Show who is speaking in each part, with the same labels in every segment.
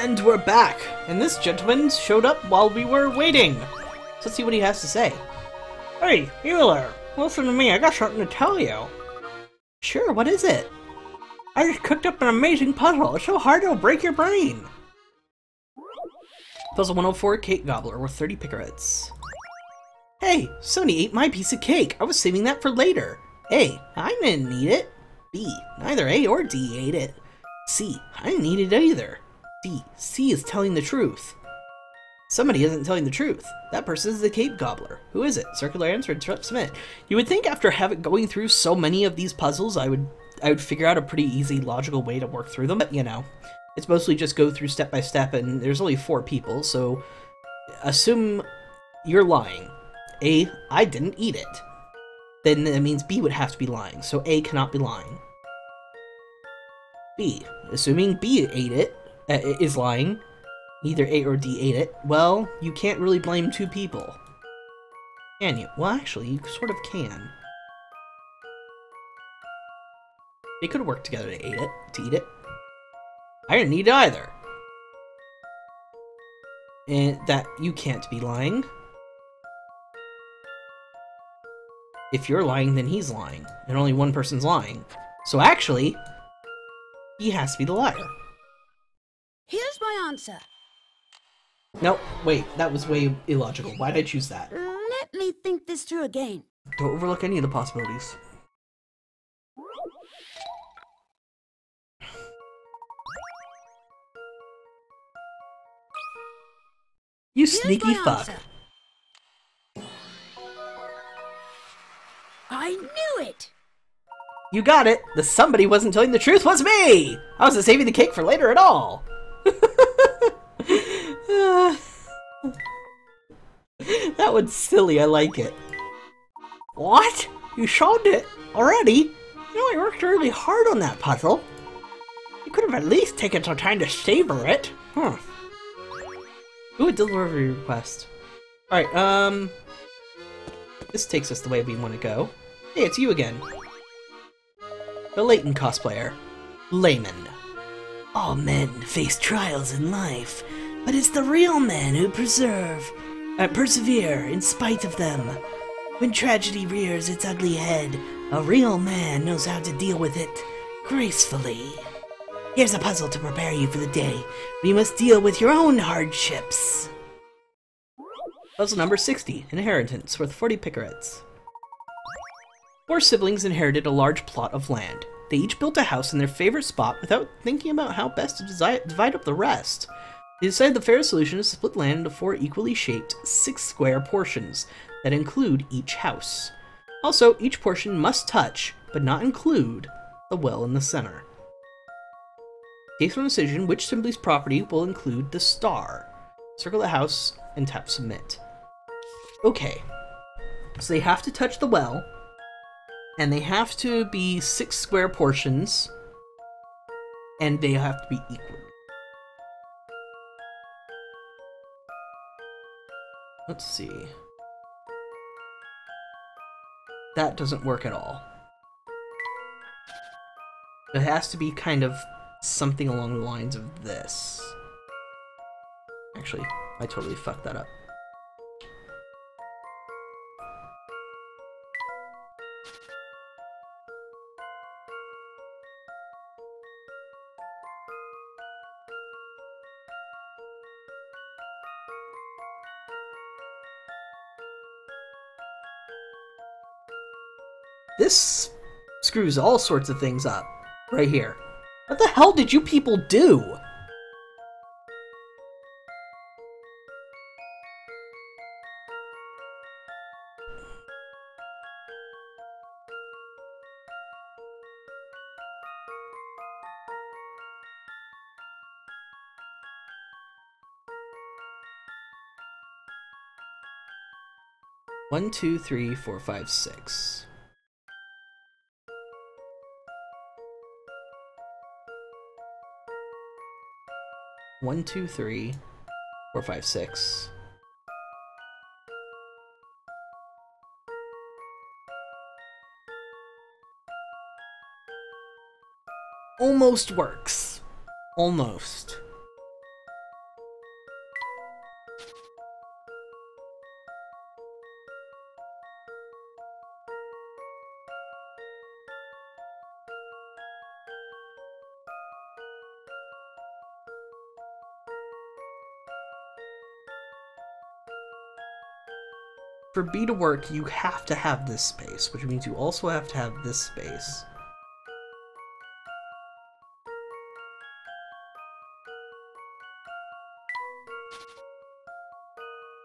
Speaker 1: And we're back, and this gentleman showed up while we were waiting. So let's see what he has to say. Hey, you there. Listen to me, I got something to tell you. Sure, what is it? I just cooked up an amazing puzzle. It's so hard it'll break your brain. Puzzle 104, Cake Gobbler, worth 30 picarets. Hey, somebody ate my piece of cake. I was saving that for later. A, I didn't eat it. B, neither A or D ate it. C, I didn't eat it either. D, C is telling the truth. Somebody isn't telling the truth. That person is the Cake Gobbler. Who is it? Circular answer, interrupt, submit. You would think after going through so many of these puzzles, I would figure out a pretty easy, logical way to work through them. But, you know, it's mostly just go through step by step, and there's only 4 people, so assume you're lying. A, I didn't eat it. Then that means B would have to be lying, so A cannot be lying. B, assuming B ate it, is lying, neither A or D ate it, well, you can't really blame 2 people. Can you? Well, actually, you sort of can. They could have worked together to eat it. I didn't eat it either. And that you can't be lying. If you're lying, then he's lying, and only one person's lying. So actually, he has to be the liar.
Speaker 2: Here's my answer.
Speaker 1: No, wait, that was way illogical. Why'd I choose that?
Speaker 2: Let me think this through again.
Speaker 1: Don't overlook any of the possibilities. You sneaky fuck.
Speaker 2: Answer. I knew it!
Speaker 1: You got it! The somebody wasn't telling the truth was me! I wasn't saving the cake for later at all! That one's silly, I like it. What? You solved it? Already? You know, I worked really hard on that puzzle. You could have at least taken some time to savor it. Huh. Ooh, a delivery request. Alright, this takes us the way we want to go. Hey, it's you again. The Layton cosplayer. Layman. All men face trials in life, but it's the real men who persevere in spite of them. When tragedy rears its ugly head, a real man knows how to deal with it gracefully. Here's a puzzle to prepare you for the day, but you must deal with your own hardships. Puzzle number 60, Inheritance, worth 40 picarets. 4 siblings inherited a large plot of land. They each built a house in their favorite spot without thinking about how best to divide up the rest. They decided the fairest solution is to split land into 4 equally shaped, 6-square portions that include each house. Also, each portion must touch, but not include, the well in the center. Based on decision, which Simply's property will include the star? Circle the house and tap submit. Okay, so they have to touch the well, and they have to be 6 square portions, and they have to be equal. Let's see. That doesn't work at all. It has to be kind of something along the lines of this. Actually, I totally fucked that up. This screws all sorts of things up, right here. What the hell did you people do? One, two, three, four, five, six. One, two, three, four, five, six. Almost works. Almost. For B to work, you have to have this space, which means you also have to have this space.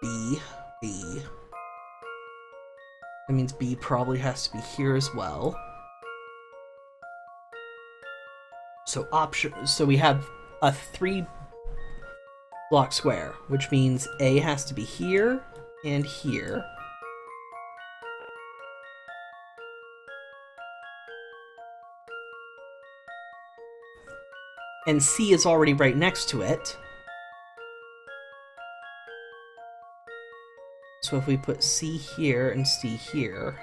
Speaker 1: B, B. That means B probably has to be here as well. So we have a 3-block square, which means A has to be here and here. And C is already right next to it. So if we put C here and C here...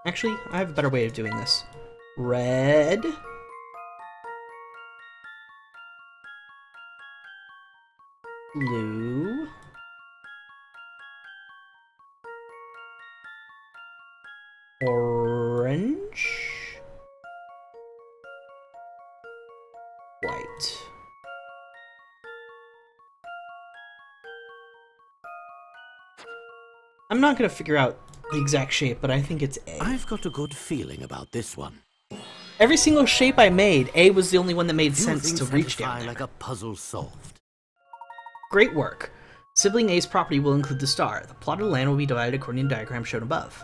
Speaker 1: Actually, I have a better way of doing this. Red... Blue... Orange... White. I'm not gonna figure out the exact shape, but I think it's A.
Speaker 3: I've got a good feeling about this one.
Speaker 1: Every single shape I made, A was the only one that made sense to reach down there.
Speaker 3: Like a puzzle solved.
Speaker 1: Great work. Sibling A's property will include the star. The plot of the land will be divided according to the diagram shown above.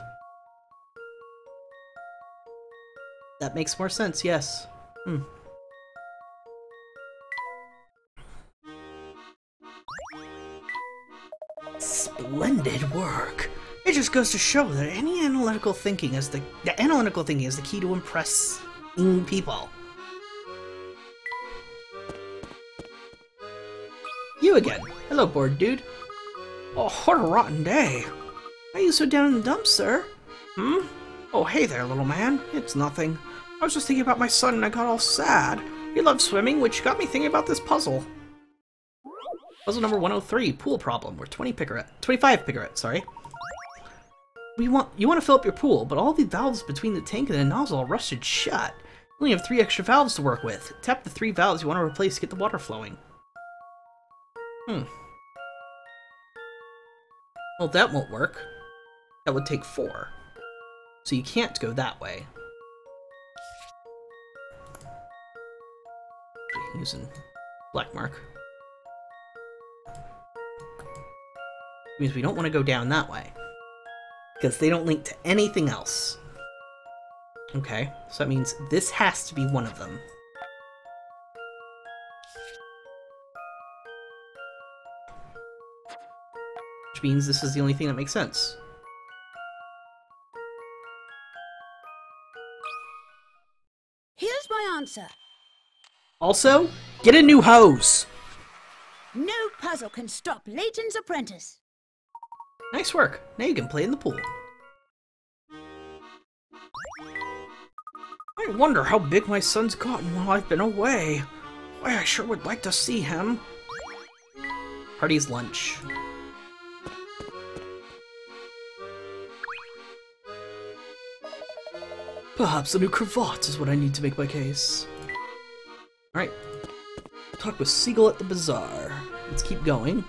Speaker 1: That makes more sense, yes. Splendid work. It just goes to show that analytical thinking is the key to impressing people. You again. Hello, bored dude. Oh, what a rotten day. Why are you so down in the dumps, sir? Oh, hey there, little man. It's nothing. I was just thinking about my son and I got all sad. He loves swimming, which got me thinking about this puzzle. Puzzle number 103, pool problem. We're 25 picaret, sorry. You want to fill up your pool, but all the valves between the tank and the nozzle are rusted shut. You only have 3 extra valves to work with. Tap the 3 valves you want to replace to get the water flowing. Well, that won't work. That would take 4. So you can't go that way. Okay, using black mark. Means we don't want to go down that way. Because they don't link to anything else. Okay, so that means this has to be one of them. Which means this is the only thing that makes sense.
Speaker 2: Here's my answer.
Speaker 1: Also, get a new hose!
Speaker 2: No puzzle can stop Layton's apprentice.
Speaker 1: Nice work. Now you can play in the pool. I wonder how big my son's gotten while I've been away. Why, I sure would like to see him. Party's lunch. Perhaps a new cravat is what I need to make my case. Alright. Talk with Seagull at the bazaar. Let's keep going.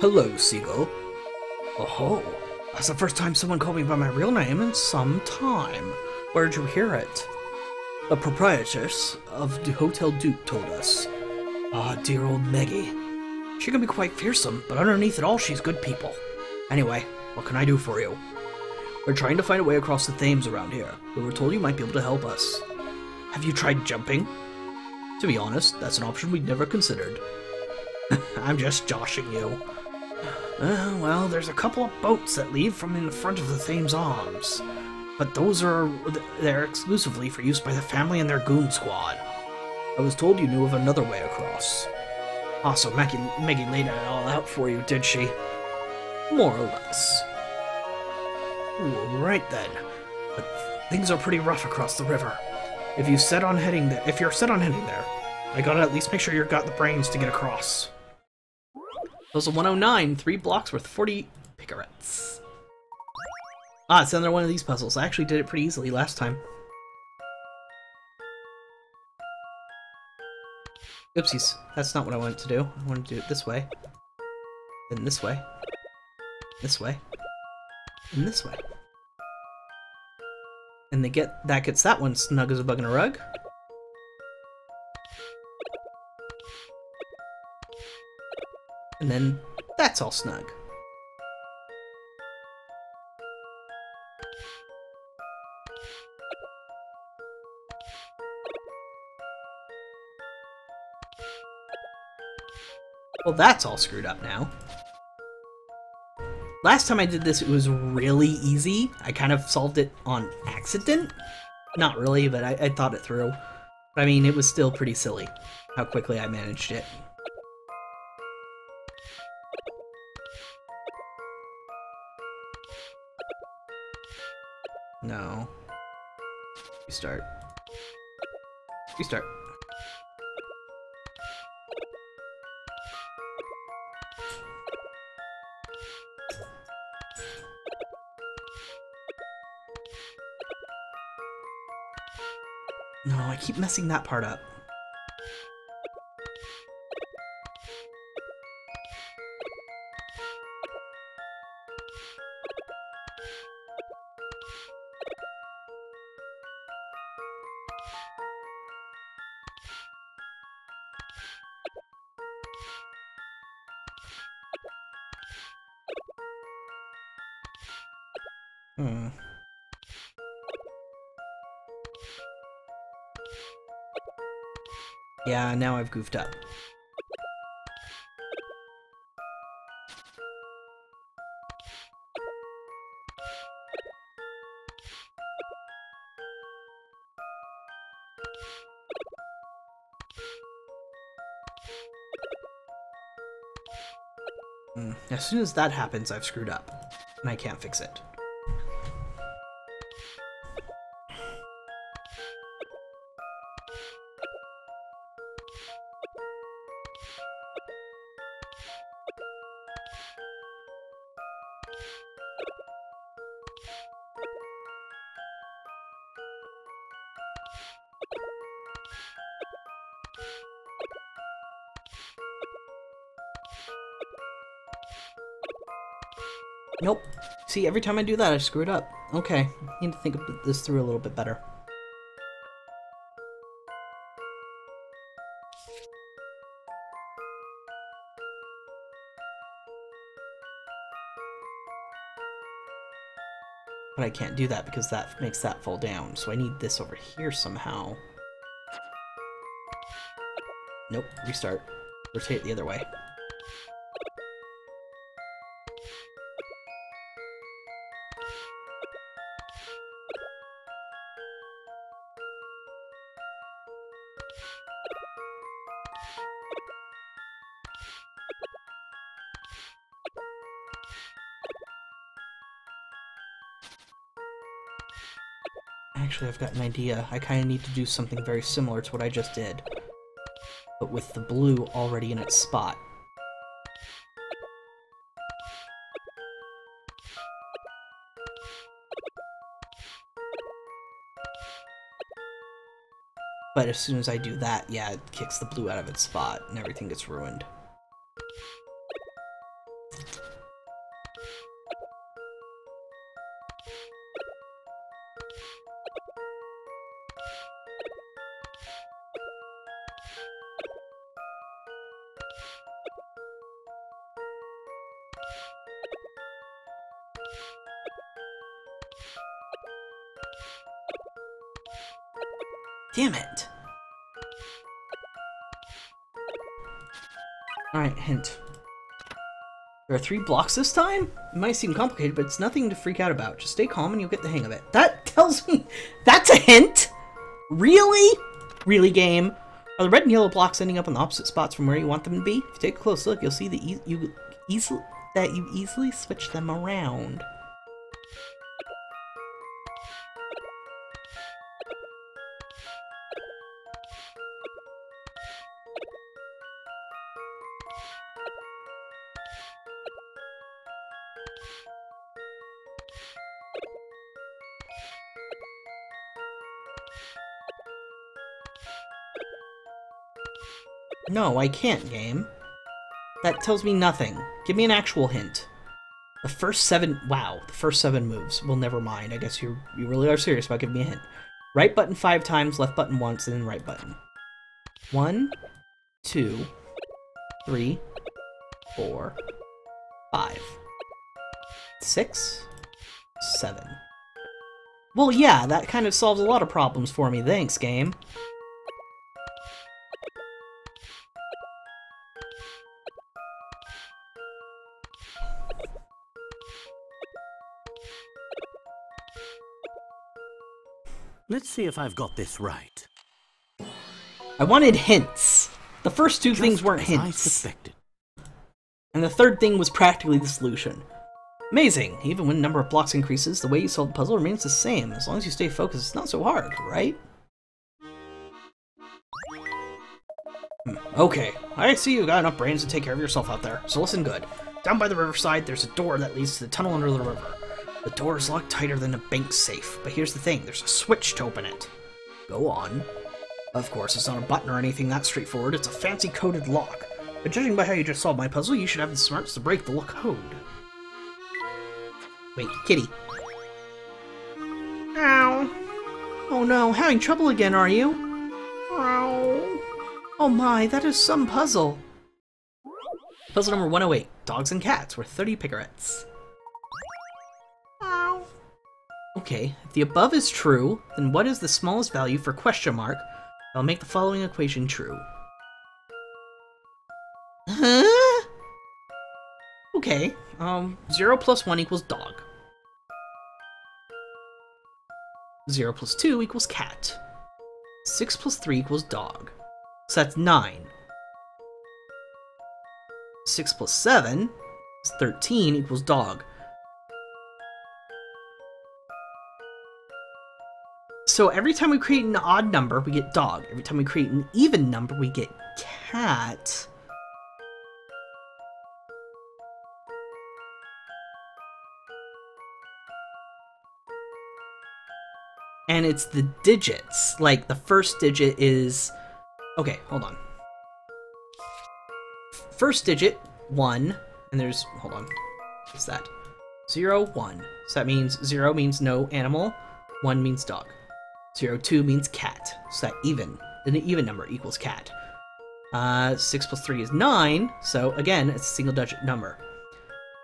Speaker 1: Hello, Seagull. Oh, that's the first time someone called me by my real name in some time. Where'd you hear it? The proprietress of the Hotel Duke told us. Ah, dear old Meggie. She can be quite fearsome, but underneath it all, she's good people. Anyway, what can I do for you? We're trying to find a way across the Thames around here. We were told you might be able to help us. Have you tried jumping? To be honest, that's an option we'd never considered. I'm just joshing you. Well, there's a couple of boats that leave from in the front of the Thames Arms. But they're exclusively for use by the family and their goon squad. I was told you knew of another way across. Ah, so Maggie laid it all out for you, did she? More or less. Ooh, right then. But things are pretty rough across the river. If you're set on heading there, I gotta at least make sure you've got the brains to get across. Puzzle 109, 3 blocks worth 40 picarets. Ah, it's another one of these puzzles. I actually did it pretty easily last time. Oopsies. That's not what I wanted to do. I wanted to do it this way. Then this way. This way. And this way. And that gets that one snug as a bug in a rug. And then that's all snug. Well, that's all screwed up now. Last time I did this, it was really easy. I kind of solved it on accident. Not really, but I thought it through. But I mean, it was still pretty silly how quickly I managed it. No. Restart. Restart. No, I keep messing that part up. Yeah, now I've goofed up. As soon as that happens, I've screwed up, and I can't fix it. Nope. See, every time I do that, I screw it up. Okay, I need to think of this through a little bit better. But I can't do that because that makes that fall down, so I need this over here somehow. Nope, restart. Rotate the other way. Actually, I've got an idea. I kind of need to do something very similar to what I just did, but with the blue already in its spot. But as soon as I do that, yeah, it kicks the blue out of its spot, and everything gets ruined. Damn it! Alright, hint. There are 3 blocks this time? It might seem complicated, but it's nothing to freak out about. Just stay calm and you'll get the hang of it. That tells me... That's a hint?! Really? Really, game? Are the red and yellow blocks ending up on the opposite spots from where you want them to be? If you take a close look, you'll see that you easily switch them around. No, I can't, game. That tells me nothing. Give me an actual hint. The first 7... Wow, the first 7 moves. Well, never mind. I guess you really are serious about giving me a hint. Right button 5 times, left button once, and then right button. 1, 2, 3, 4, 5, 6, 7. Well, yeah, that kind of solves a lot of problems for me. Thanks, game.
Speaker 3: Let's see if I've got this right.
Speaker 1: I wanted hints. The first 2 things weren't
Speaker 3: Just as I
Speaker 1: hints.
Speaker 3: suspected.
Speaker 1: And the third thing was practically the solution. Amazing! Even when the number of blocks increases, the way you solve the puzzle remains the same. As long as you stay focused, it's not so hard, right? Okay, I see you've got enough brains to take care of yourself out there, so listen good. Down by the riverside, there's a door that leads to the tunnel under the river. The door is locked tighter than a bank safe, but here's the thing, there's a switch to open it. Go on. Of course, it's not a button or anything that straightforward, it's a fancy coded lock. But judging by how you just solved my puzzle, you should have the smarts to break the code. Wait, kitty. Ow. Oh no, having trouble again, are you? Ow. Oh my, that is some puzzle. Puzzle number 108, Dogs and Cats, worth 30 picarets. Ow. Okay, if the above is true, then what is the smallest value for question mark? I'll make the following equation true. Huh? Okay, 0 plus 1 equals dog. 0 plus 2 equals cat. 6 plus 3 equals dog. So that's 9. 6 plus 7 is 13 equals dog. So every time we create an odd number, we get dog. Every time we create an even number, we get cat. And it's the digits. Like, the first digit is... Okay, hold on. First digit, 1, and there's... Hold on. What's that? 0, 1. So that means 0 means no animal, 1 means dog. 0, 2 means cat. So that even. Then an even number equals cat. 6 plus 3 is 9, so again, it's a single digit number.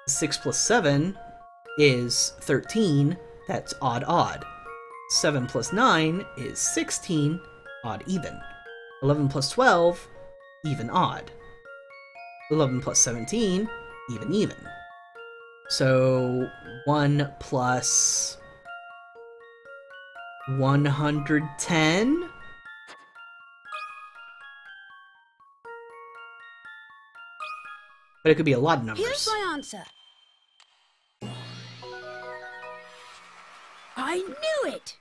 Speaker 1: 6 plus 7 is 13, that's odd odd. 7 plus 9 is 16, odd even. 11 plus 12, even odd. 11 plus 17, even even. So 1 plus 110? But it could be a lot of numbers.
Speaker 2: Here's my answer. I knew it!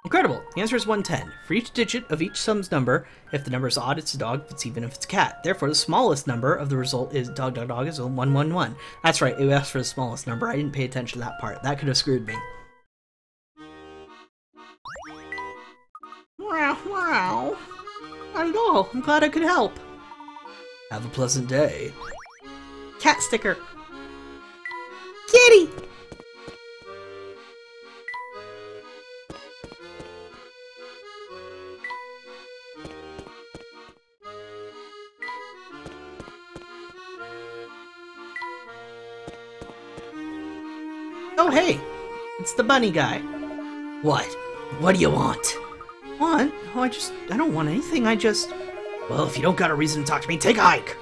Speaker 1: Incredible! The answer is 110. For each digit of each sum's number, if the number is odd, it's a dog, if it's even, if it's a cat. Therefore, the smallest number of the result is dog, dog, dog is 111. That's right, it asked for the smallest number. I didn't pay attention to that part. That could have screwed me. Wow, wow. Not at all. I'm glad I could help. Have a pleasant day. Cat sticker. Kitty! Oh, hey! It's the bunny guy. What? What do you want? Want? Oh, I don't want anything, Well, if you don't got a reason to talk to me, take a hike!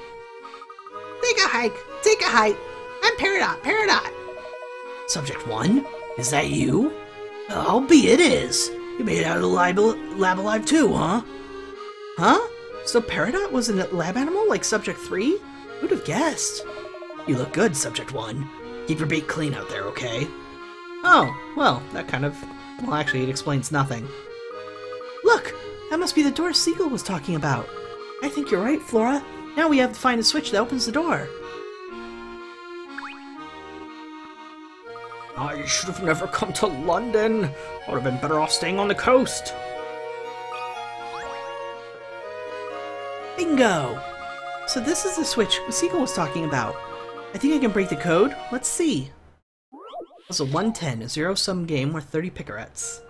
Speaker 1: Take a hike! Take a hike! I'm Peridot! Peridot! Subject 1? Is that you? I'll be it is! You made it out of the lab alive too, huh? Huh? So Peridot was a lab animal like Subject 3? Who'd have guessed? You look good, Subject 1. Keep your bait clean out there, okay? Oh, well, that kind of... Well, actually, it explains nothing. Look! That must be the door Seagull was talking about. I think you're right, Flora. Now we have to find a switch that opens the door. I should have never come to London. I would have been better off staying on the coast. Bingo! So this is the switch Seagull was talking about. I think I can break the code. Let's see. Puzzle 110, a zero-sum game worth 30 picarets.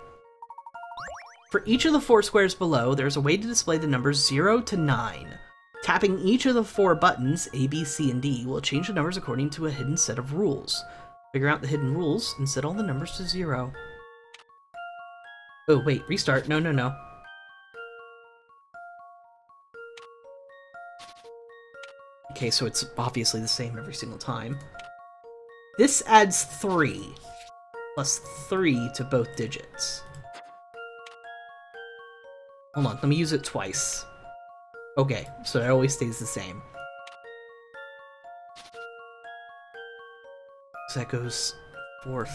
Speaker 1: For each of the 4 squares below, there's a way to display the numbers 0 to 9. Tapping each of the 4 buttons, A, B, C, and D, will change the numbers according to a hidden set of rules. Figure out the hidden rules and set all the numbers to 0. Oh, wait, restart. No, no, no. Okay, so it's obviously the same every single time. This adds 3, plus 3 to both digits. Hold on, let me use it twice. Okay, so it always stays the same. So that goes for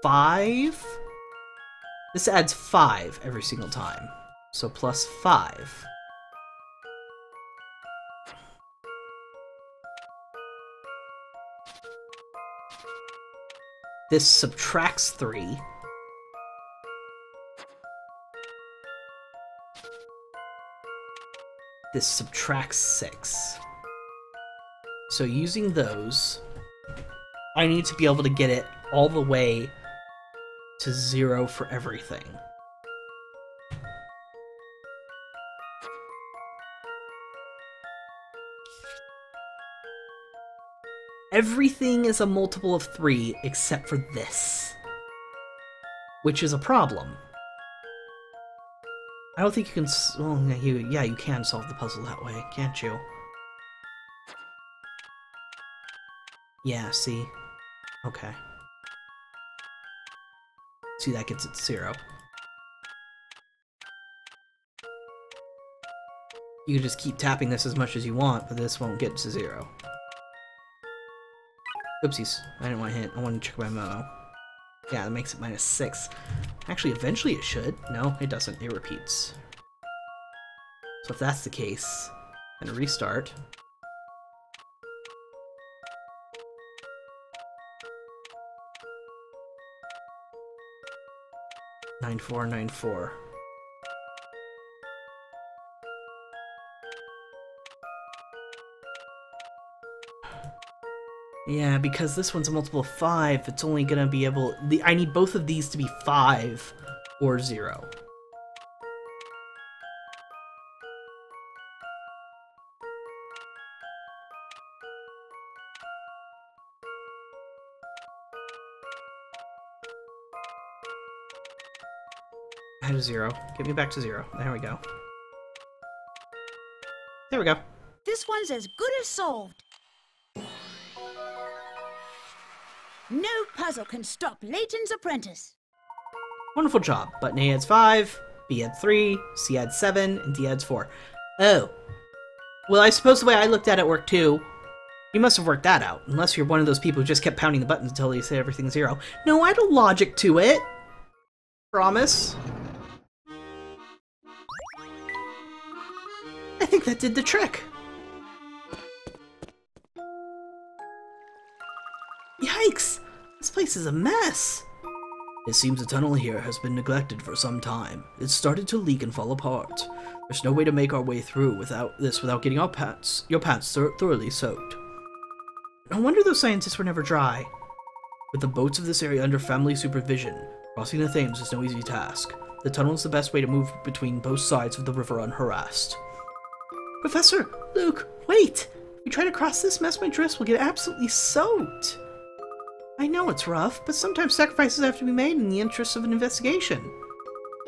Speaker 1: 5. This adds 5 every single time. So plus 5. This subtracts 3. This subtracts 6. So using those, I need to be able to get it all the way to 0 for everything. Everything is a multiple of 3 except for this, which is a problem. I don't think you can. Well, yeah, you can solve the puzzle that way, can't you? Yeah, see? Okay. See, that gets it to 0. You can just keep tapping this as much as you want, but this won't get to 0. Oopsies. I didn't want to hit. I wanted to check my memo. Yeah, that makes it -6. Actually, eventually it should. No, it doesn't. It repeats. So if that's the case, I'm gonna restart. Nine four, 9-4. Yeah, because this one's a multiple of 5, it's only gonna be able... I need both of these to be 5 or 0. I had a 0. Get me back to 0. There we go. There we go.
Speaker 2: This one's as good as solved. No puzzle can stop Layton's apprentice.
Speaker 1: Wonderful job. Button A adds 5, B adds 3, C adds 7, and D adds 4. Oh. Well, I suppose the way I looked at it worked too. You must have worked that out, unless you're one of those people who just kept pounding the buttons until you say everything's 0. No, I had a logic to it. Promise. I think that did the trick. Yikes! This place is a mess! It seems the tunnel here has been neglected for some time. It's started to leak and fall apart. There's no way to make our way through without getting your pants thoroughly soaked. No wonder those scientists were never dry. With the boats of this area under family supervision, crossing the Thames is no easy task. The tunnel is the best way to move between both sides of the river unharassed. Professor! Luke! Wait! If we try to cross this mess, my dress will get absolutely soaked! I know it's rough, but sometimes sacrifices have to be made in the interests of an investigation.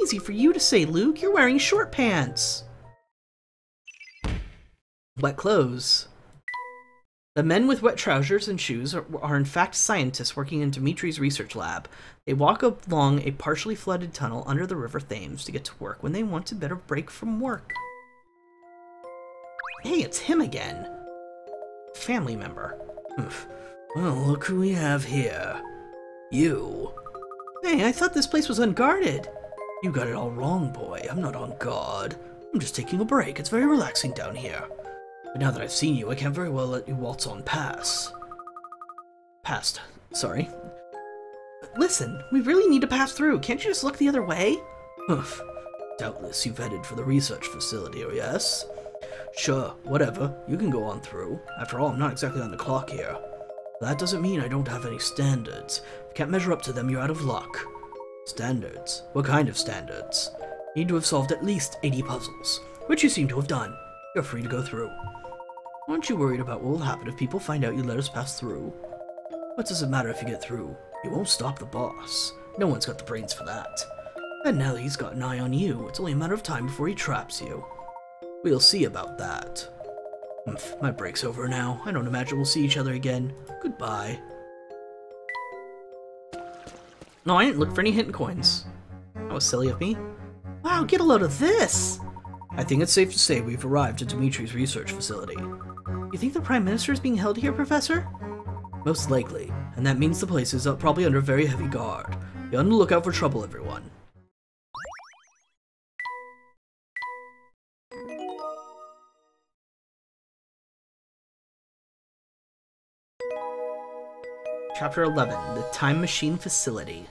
Speaker 1: Easy for you to say, Luke. You're wearing short pants. Wet clothes. The men with wet trousers and shoes are in fact scientists working in Dimitri's research lab. They walk along a partially flooded tunnel under the River Thames to get to work when they want a better break from work. Hey, it's him again. Family member. Oof. Well, look who we have here. You. Hey, I thought this place was unguarded. You got it all wrong, boy. I'm not on guard. I'm just taking a break. It's very relaxing down here. But now that I've seen you, I can't very well let you waltz on past. Sorry. Listen, we really need to pass through. Can't you just look the other way? Doubtless you've headed for the research facility, oh yes? Sure, whatever. You can go on through. After all, I'm not exactly on the clock here. That doesn't mean I don't have any standards. If you can't measure up to them, you're out of luck. Standards? What kind of standards? You need to have solved at least 80 puzzles, which you seem to have done. You're free to go through. Aren't you worried about what will happen if people find out you let us pass through? What does it matter if you get through? You won't stop the boss. No one's got the brains for that. And now that he's got an eye on you, it's only a matter of time before he traps you. We'll see about that. My break's over now. I don't imagine we'll see each other again. Goodbye. No, I didn't look for any hidden coins. That was silly of me. Wow, get a load of this! I think it's safe to say we've arrived at Dimitri's research facility. You think the Prime Minister is being held here, Professor? Most likely, and that means the place is probably under very heavy guard. Be on the lookout for trouble, everyone. Chapter 11, The Time Machine Facility.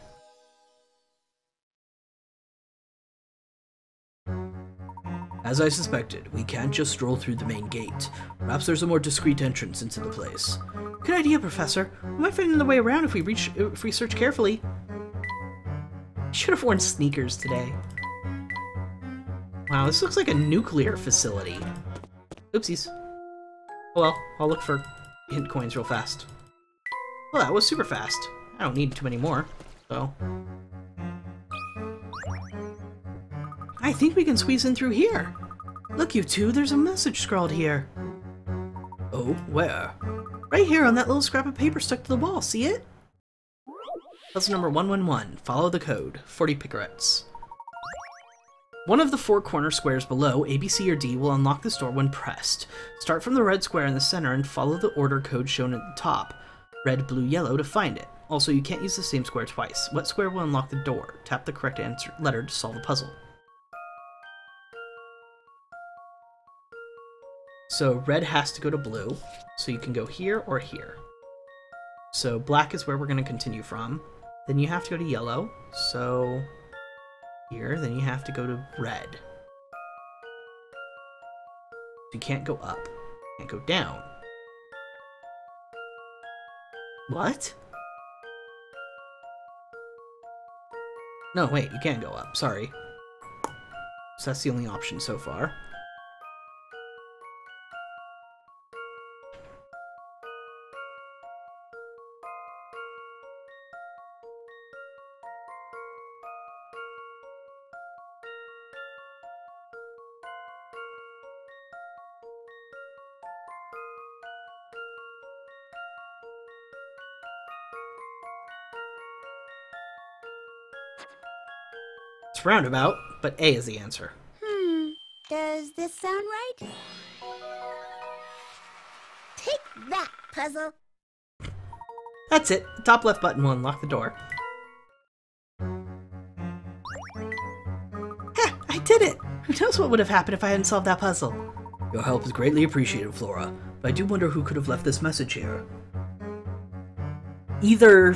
Speaker 1: As I suspected, we can't just stroll through the main gate. Perhaps there's a more discreet entrance into the place. Good idea, Professor. We might find another way around if we search carefully. Should have worn sneakers today. Wow, this looks like a nuclear facility. Oopsies. Oh well, I'll look for hint coins real fast. Well, that was super fast. I don't need too many more, so... I think we can squeeze in through here. Look, you two, there's a message scrawled here. Oh, where? Right here on that little scrap of paper stuck to the wall, see it? Puzzle number 111. Follow the code. 40 picarets. One of the 4 corner squares below, A, B, C, or D, will unlock this door when pressed. Start from the red square in the center and follow the order code shown at the top. Red, blue, yellow to find it. Also, you can't use the same square twice. What square will unlock the door? Tap the correct letter to solve the puzzle. So red has to go to blue, so you can go here or here. So black is where we're going to continue from. Then you have to go to yellow, so here. Then you have to go to red. You can't go up, can't go down. What? No, wait, you can't go up, sorry. So that's the only option so far. It's roundabout, but A is the answer.
Speaker 2: Does this sound right? Take that, puzzle.
Speaker 1: That's it. The top left button will unlock the door. Ha! I did it! Who knows what would have happened if I hadn't solved that puzzle? Your help is greatly appreciated, Flora, but I do wonder who could have left this message here. Either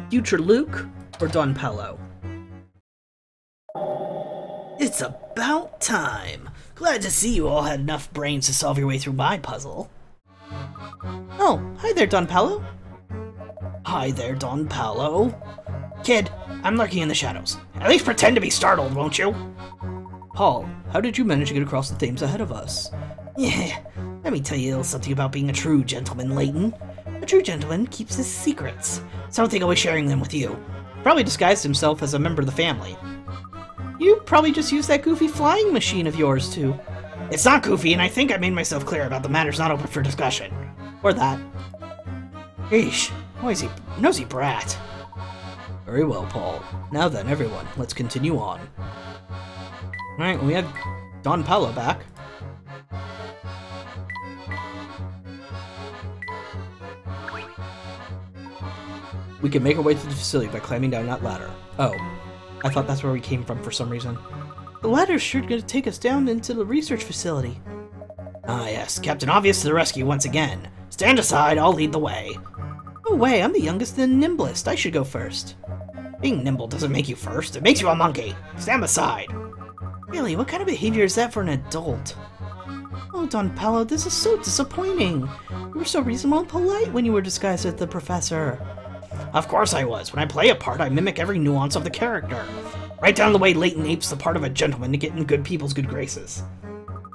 Speaker 1: future Luke or Don Paolo. It's about time. Glad to see you all had enough brains to solve your way through my puzzle. Oh, hi there, Don Paolo. Hi there, Don Paolo. Kid, I'm lurking in the shadows. At least pretend to be startled, won't you? Paul, how did you manage to get across the Thames ahead of us? Yeah, let me tell you a little something about being a true gentleman, Layton. A true gentleman keeps his secrets, so I don't think I'll be sharing them with you. Probably disguised himself as a member of the family. You probably just used that goofy flying machine of yours, too. It's not goofy, and I think I made myself clear about the matters not open for discussion. Or that. Eesh, nosy brat. Very well, Paul. Now then, everyone, let's continue on. Alright, we have Don Paolo back. We can make our way to the facility by climbing down that ladder. Oh. I thought that's where we came from for some reason. The ladder's sure going to take us down into the research facility. Ah yes, Captain Obvious to the rescue once again. Stand aside, I'll lead the way. No way, I'm the youngest and nimblest. I should go first. Being nimble doesn't make you first, it makes you a monkey. Stand aside. Really, what kind of behavior is that for an adult? Oh, Don Paolo, this is so disappointing. You were so reasonable and polite when you were disguised as the professor. Of course I was. When I play a part, I mimic every nuance of the character. Right down the way Layton apes the part of a gentleman to get in good people's good graces.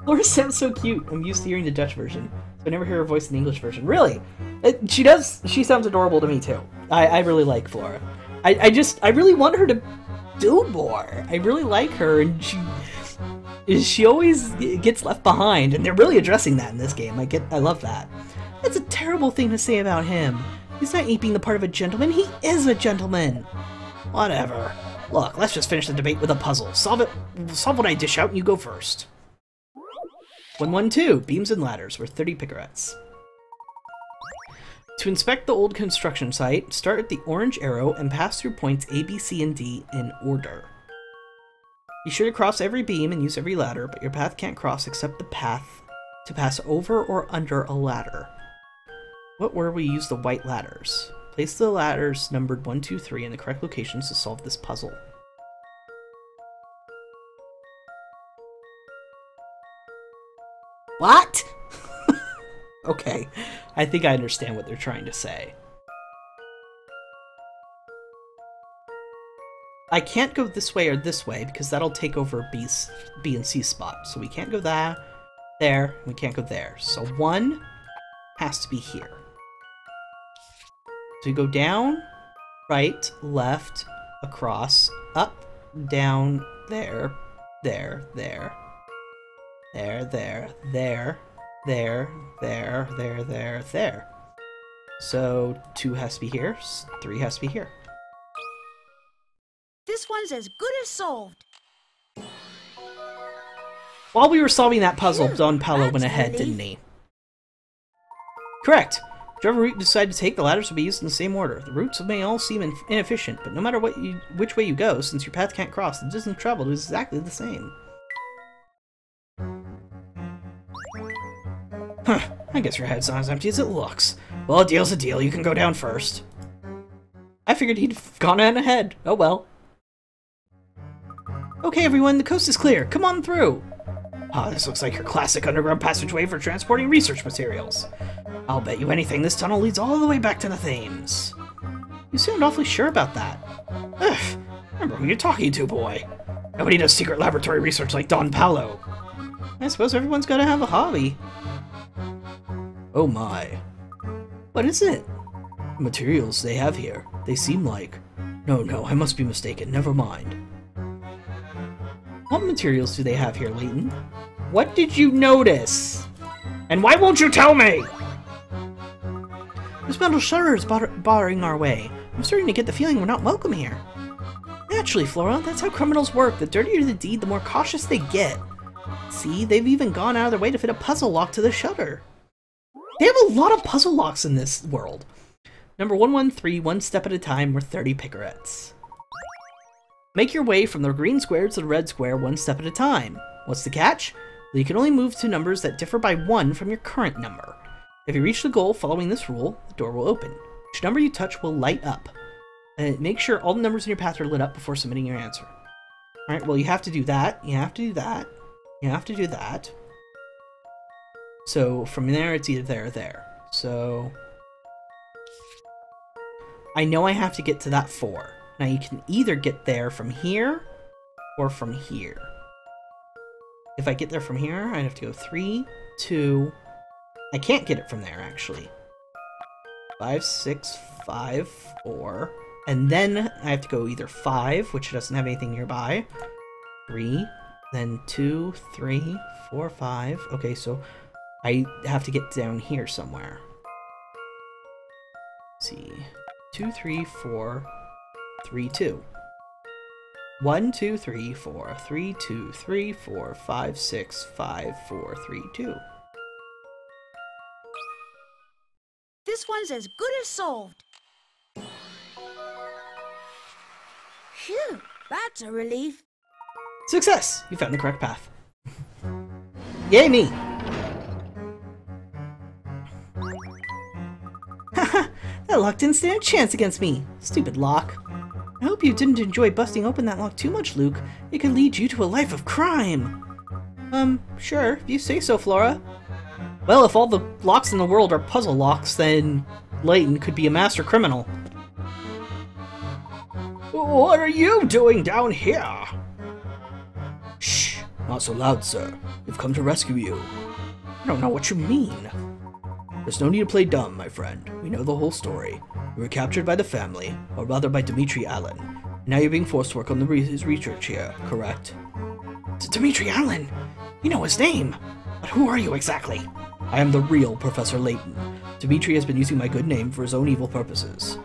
Speaker 1: Laura sounds so cute. I'm used to hearing the Dutch version, so I never hear her voice in the English version. Really? She does. She sounds adorable to me, too. I really like Flora. I really want her to do more. I really like her, and she always gets left behind, and they're really addressing that in this game. I love that. That's a terrible thing to say about him. He's not aping the part of a gentleman. He is a gentleman. Whatever. Look, let's just finish the debate with a puzzle. Solve what I dish out, and you go first. 112. Beams and ladders worth 30 picarets. To inspect the old construction site, start at the orange arrow and pass through points A, B, C, and D in order. Be sure to cross every beam and use every ladder, but your path can't cross except the path to pass over or under a ladder. What where we use the white ladders? Place the ladders numbered 1, 2, 3 in the correct locations to solve this puzzle. What? Okay, I think I understand what they're trying to say. I can't go this way or this way because that'll take over B and C spot. So we can't go there, we can't go there. So 1 has to be here. So you go down, right, left, across, up, down, there, there, there, there, there, there, there, there, there, there, there. So 2 has to be here, 3 has to be here.
Speaker 2: This one's as good as solved.
Speaker 1: While we were solving that puzzle, Don Paolo went ahead, didn't he? Correct. Whichever route you decide to take, the ladders will be used in the same order. The routes may all seem inefficient, but no matter which way you go, since your path can't cross, the distance traveled is exactly the same. Huh, I guess your head's not as empty as it looks. Well, a deal's a deal. You can go down first. I figured he'd gone on ahead. Oh well. Okay, everyone, the coast is clear. Come on through. Ah, this looks like your classic underground passageway for transporting research materials. I'll bet you anything this tunnel leads all the way back to the Thames. You sound awfully sure about that. Ugh, remember who you're talking to, boy. Nobody does secret laboratory research like Don Paolo. I suppose everyone's gotta have a hobby. Oh my. What is it? The materials they have here. They seem like... No, I must be mistaken. Never mind. What materials do they have here, Layton? What did you notice? And why won't you tell me? This metal shutter is barring our way. I'm starting to get the feeling we're not welcome here. Naturally, Flora, that's how criminals work. The dirtier the deed, the more cautious they get. See, they've even gone out of their way to fit a puzzle lock to the shutter. They have a lot of puzzle locks in this world. Number 113, one step at a time, worth 30 picarets. Make your way from the green square to the red square one step at a time. What's the catch? Well, you can only move to numbers that differ by 1 from your current number. If you reach the goal following this rule, the door will open. Each number you touch will light up. And make sure all the numbers in your path are lit up before submitting your answer. Alright, well you have to do that, you have to do that, you have to do that. So from there it's either there or there. So I know I have to get to that 4. Now you can either get there from here or from here. If I get there from here, I'd have to go 3, 2... I can't get it from there, actually. 5, 6, 5, 4... And then I have to go either 5, which doesn't have anything nearby. 3, then 2, 3, 4, 5. Okay, so I have to get down here somewhere. Let's see. 2, 3, 4, 3, 2. 1, 2, 3, 4, 3, 2, 3, 4, 5, 6, 5, 4, 3, 2.
Speaker 2: This one's as good as solved. Phew, that's a relief.
Speaker 1: Success! You found the correct path. Yay me! Haha! That lock didn't stand a chance against me! Stupid lock. I hope you didn't enjoy busting open that lock too much, Luke. It could lead you to a life of crime! Sure, if you say so, Flora. Well, if all the locks in the world are puzzle locks, then Layton could be a master criminal. What are you doing down here? Shh, not so loud, sir. We've come to rescue you. I don't know what you mean. There's no need to play dumb, my friend. We know the whole story. You were captured by the family, or rather by Dimitri Allen. Now you're being forced to work on his research here, correct? Dimitri Allen? You know his name. But who are you exactly? I am the real Professor Layton. Dimitri has been using my good name for his own evil purposes.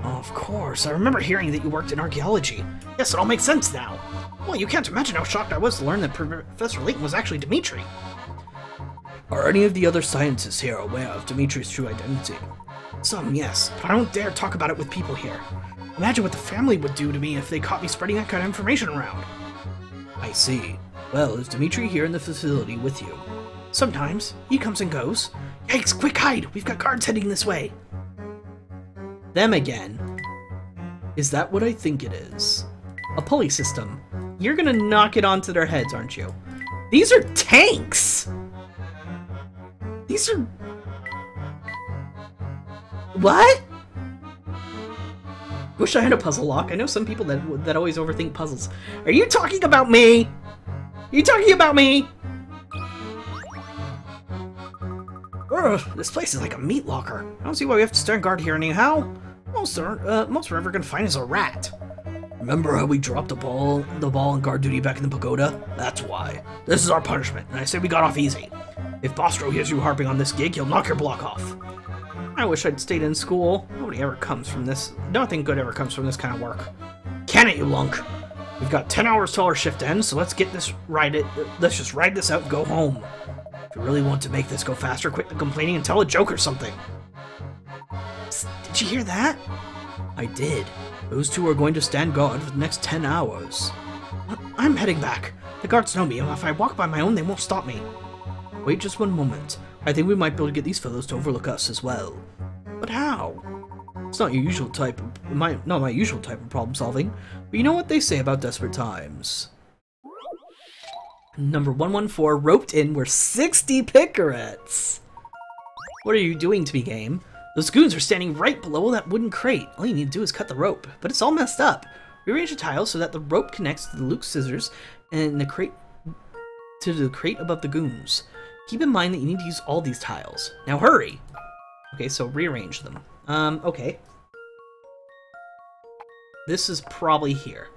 Speaker 1: Oh, of course. I remember hearing that you worked in archaeology. Yes, it all makes sense now. Well, you can't imagine how shocked I was to learn that Professor Layton was actually Dimitri. Are any of the other scientists here aware of Dimitri's true identity? Some, yes, but I don't dare talk about it with people here. Imagine what the family would do to me if they caught me spreading that kind of information around. I see. Well, is Dimitri here in the facility with you? Sometimes. He comes and goes. Yikes, quick hide! We've got guards heading this way. Them again. Is that what I think it is? A pulley system. You're gonna knock it onto their heads, aren't you? These are tanks! These are... What? Wish I had a puzzle lock. I know some people that always overthink puzzles. Are you talking about me? Are you talking about me? Ugh, this place is like a meat locker. I don't see why we have to stand guard here anyhow. Most we're ever gonna find is a rat. Remember how we dropped the ball on guard duty back in the pagoda? That's why. This is our punishment, and I say we got off easy. If Bostro hears you harping on this gig, he'll knock your block off. I wish I'd stayed in school. Nobody ever comes from this. Nothing good ever comes from this kind of work. Can it, you lunk? We've got 10 hours till our shift ends, so let's just ride this out and go home. If you really want to make this go faster, quit the complaining and tell a joke or something. Psst, did you hear that? I did. Those two are going to stand guard for the next 10 hours. I'm heading back. The guards know me, and if I walk by my own, they won't stop me. Wait just one moment. I think we might be able to get these fellows to overlook us as well. But how? It's not your usual type of, not my usual type of problem solving, but you know what they say about desperate times. Number 114, roped in were 60 picarets. What are you doing to me, game? Those goons are standing right below that wooden crate. All you need to do is cut the rope, but it's all messed up. Rearrange the tiles so that the rope connects to the Luke scissors and the crate to the crate above the goons. Keep in mind that you need to use all these tiles. Now hurry! Okay, so rearrange them. Okay. This is probably here.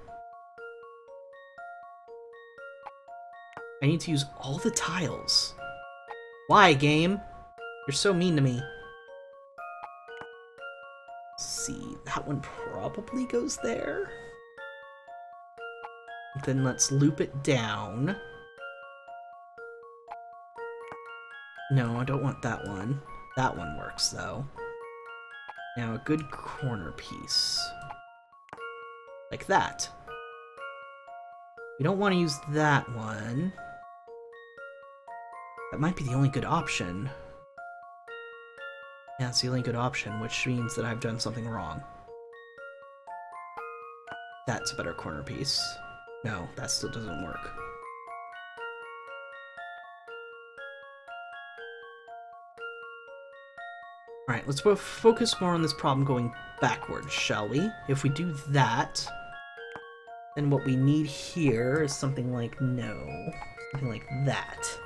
Speaker 1: I need to use all the tiles. Why, game? You're so mean to me. Let's see, that one probably goes there. Then let's loop it down. No, I don't want that one. That one works, though. Now, a good corner piece. Like that. We don't want to use that one. That might be the only good option. Yeah, it's the only good option, which means that I've done something wrong. That's a better corner piece. No, that still doesn't work. Alright, let's focus more on this problem going backwards, shall we? If we do that, then what we need here is something like something like that.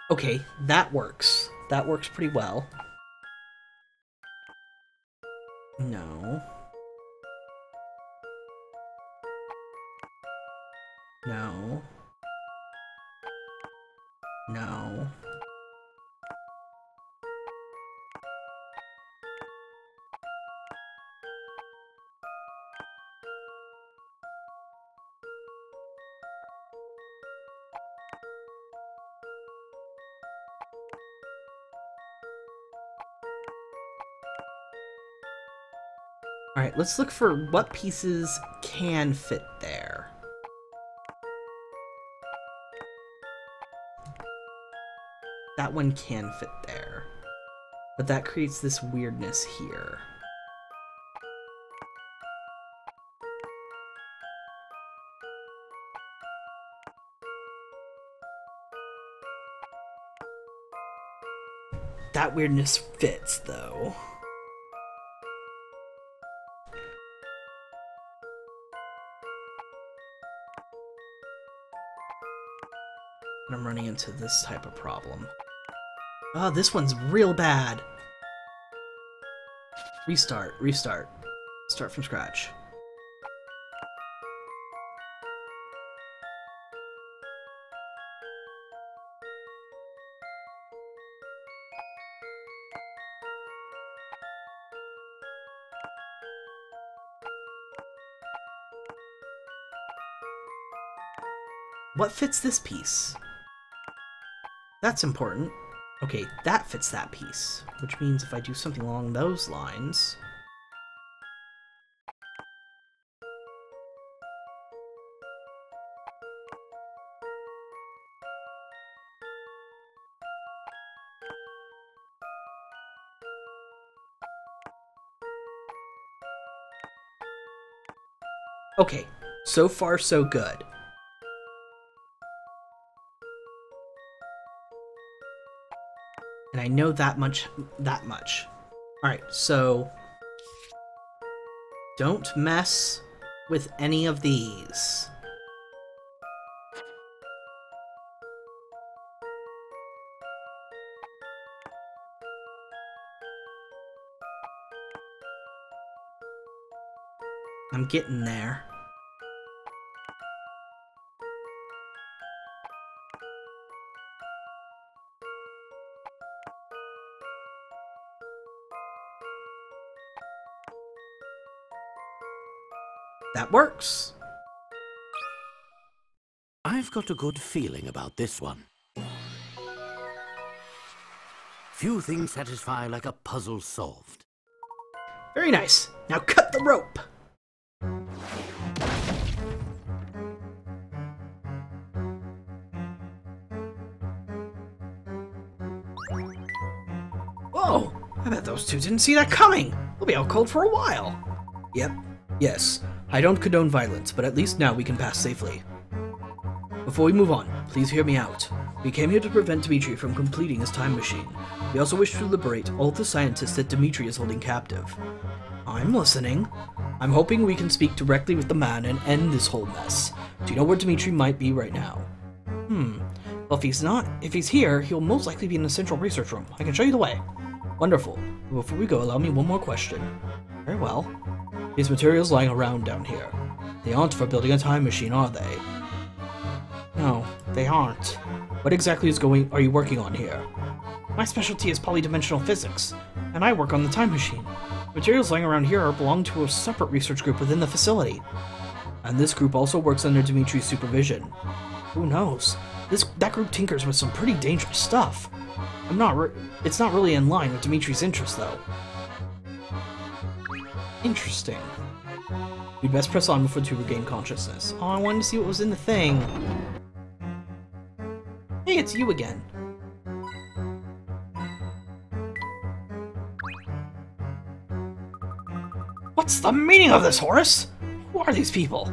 Speaker 1: Okay, that works. That works pretty well. No. No. No. Alright, let's look for what pieces can fit there. That one can fit there. But that creates this weirdness here. That weirdness fits, though. And I'm running into this type of problem. Oh, this one's real bad. Restart, restart. Start from scratch. What fits this piece? That's important. Okay, that fits that piece, which means if I do something along those lines... Okay, so far so good. And I know that much. Alright, so... don't mess with any of these. I'm getting there. That works.
Speaker 3: I've got a good feeling about this one. Few things satisfy like a puzzle solved.
Speaker 1: Very nice. Now cut the rope. Whoa! I bet those two didn't see that coming. We'll be out cold for a while. Yep. Yes. I don't condone violence, but at least now we can pass safely. Before we move on, please hear me out. We came here to prevent Dimitri from completing his time machine. We also wish to liberate all the scientists that Dimitri is holding captive. I'm listening. I'm hoping we can speak directly with the man and end this whole mess. Do you know where Dimitri might be right now? Well, if he's here, he'll most likely be in the central research room. I can show you the way. Wonderful. Before we go, allow me one more question. Very well. These materials lying around down here. They aren't for building a time machine, are they? No, they aren't. What exactly are you working on here? My specialty is polydimensional physics, and I work on the time machine. Materials lying around here belong to a separate research group within the facility. And this group also works under Dimitri's supervision. Who knows? That group tinkers with some pretty dangerous stuff. It's not really in line with Dimitri's interests, though. Interesting. We'd best press on before to regain consciousness. Oh, I wanted to see what was in the thing. Hey, it's you again. What's the meaning of this, Horace? Who are these people?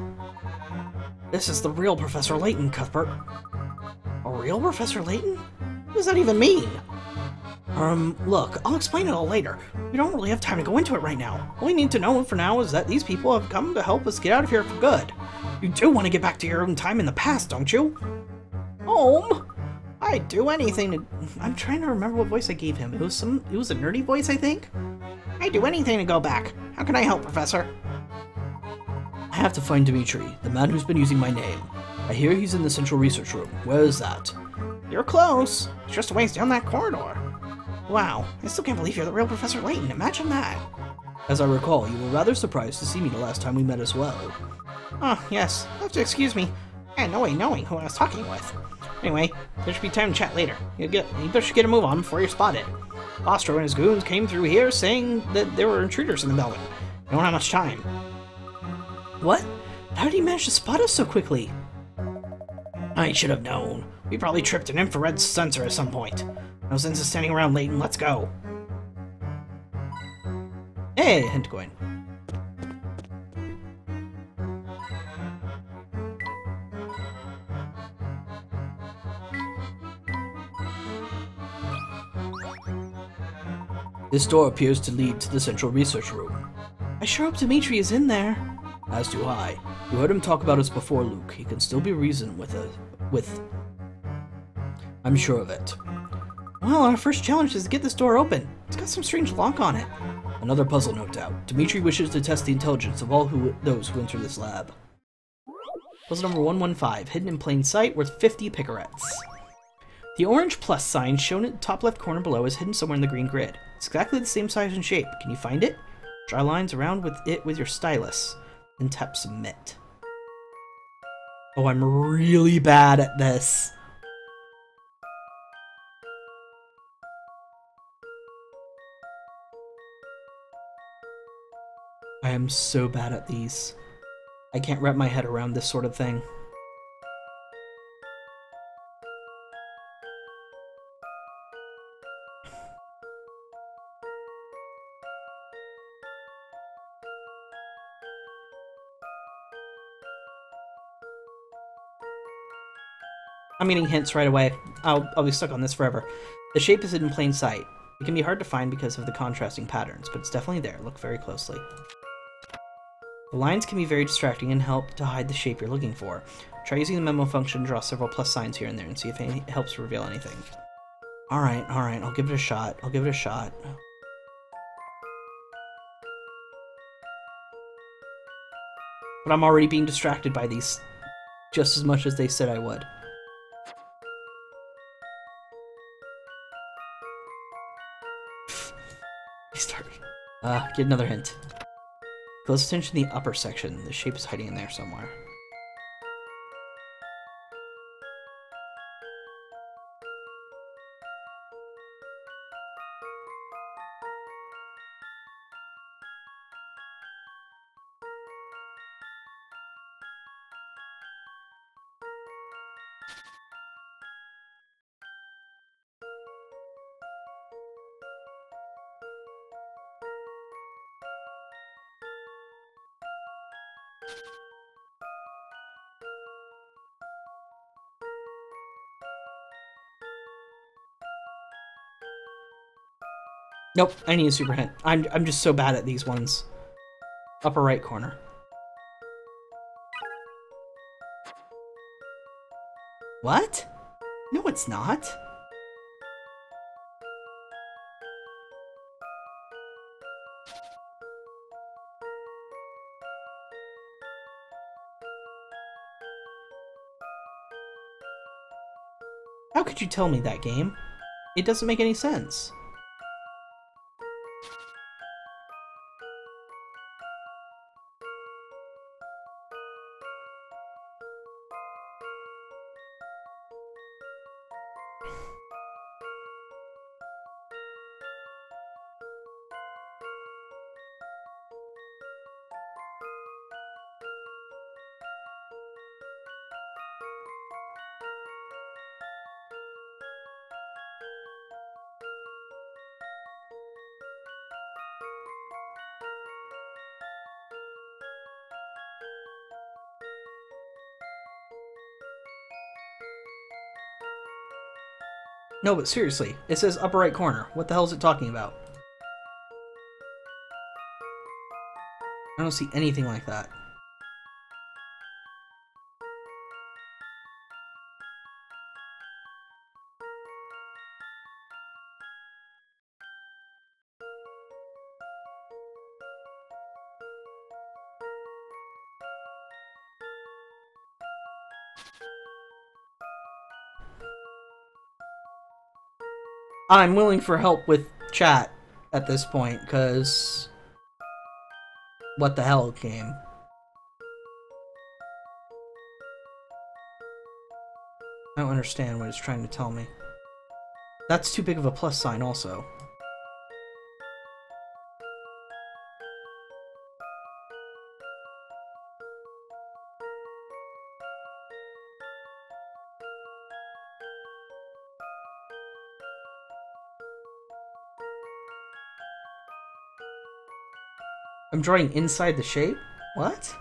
Speaker 1: This is the real Professor Layton, Cuthbert. A real Professor Layton? What does that even mean? Look, I'll explain it all later. We don't really have time to go into it right now. All we need to know for now is that these people have come to help us get out of here for good. You do want to get back to your own time in the past, don't you? Home? I'd do anything to... I'm trying to remember what voice I gave him. It was a nerdy voice, I think? I'd do anything to go back. How can I help, Professor? I have to find Dimitri, the man who's been using my name. I hear he's in the central research room. Where is that? You're close. It's just a ways down that corridor. Wow, I still can't believe you're the real Professor Layton. Imagine that. As I recall, you were rather surprised to see me the last time we met as well. Oh, yes. You'll have to excuse me. I had no way knowing who I was talking with. Anyway, there should be time to chat later. You should get a move on before you're spotted. Ostro and his goons came through here saying that there were intruders in the building. We don't have much time. What? How did he manage to spot us so quickly? I should have known. We probably tripped an infrared sensor at some point. No sense of standing around, Layton. Let's go. Hey, hint coin. This door appears to lead to the central research room. I sure hope Dimitri is in there. As do I. You heard him talk about us before, Luke. He can still be reasoned with. I'm sure of it. Well, our first challenge is to get this door open. It's got some strange lock on it. Another puzzle, no doubt. Dimitri wishes to test the intelligence of all those who enter this lab. Puzzle number 115, hidden in plain sight, worth 50 picarettes. The orange plus sign shown at the top left corner below is hidden somewhere in the green grid. It's exactly the same size and shape. Can you find it? Draw lines around with it with your stylus, and tap submit. Oh, I'm really bad at this. I am so bad at these. I can't wrap my head around this sort of thing. I'm getting hints right away. I'll be stuck on this forever. The shape is in plain sight. It can be hard to find because of the contrasting patterns, but it's definitely there. Look very closely. The lines can be very distracting and help to hide the shape you're looking for. Try using the memo function to draw several plus signs here and there and see if it helps reveal anything. Alright, I'll give it a shot. But I'm already being distracted by these just as much as they said I would. Get another hint. Close attention to the upper section. The shape is hiding in there somewhere. Nope, I need a super hint. I'm just so bad at these ones. Upper right corner. What? No, it's not. How could you tell me that, game? It doesn't make any sense. No, but seriously, it says upper right corner. What the hell is it talking about? I don't see anything like that. I'm willing for help with chat at this point, because... What the hell, game? I don't understand what it's trying to tell me. That's too big of a plus sign also. I'm drawing inside the shape? What?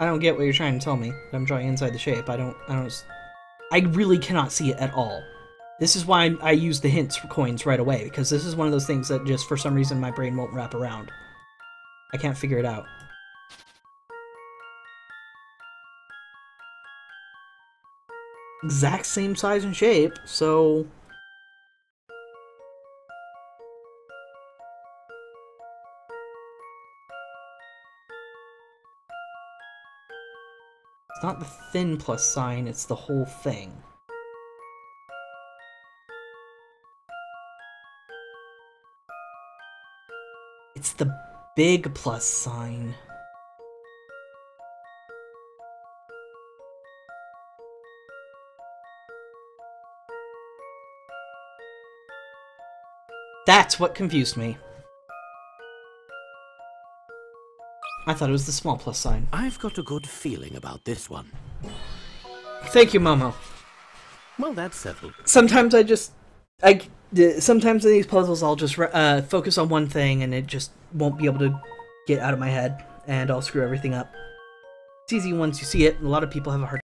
Speaker 1: I don't get what you're trying to tell me. I'm drawing inside the shape. I really cannot see it at all. This is why I use the hints for coins right away, because this is one of those things that just for some reason my brain won't wrap around. I can't figure it out. Exact same size and shape, so... It's not the thin plus sign, it's the whole thing. It's the big plus sign. That's what confused me. I thought it was the small plus sign.
Speaker 3: I've got a good feeling about this one.
Speaker 1: Thank you, Momo.
Speaker 3: Well, that's settled.
Speaker 1: Sometimes sometimes in these puzzles I'll just focus on one thing and it just won't be able to get out of my head, and I'll screw everything up. It's easy once you see it, and a lot of people have a hard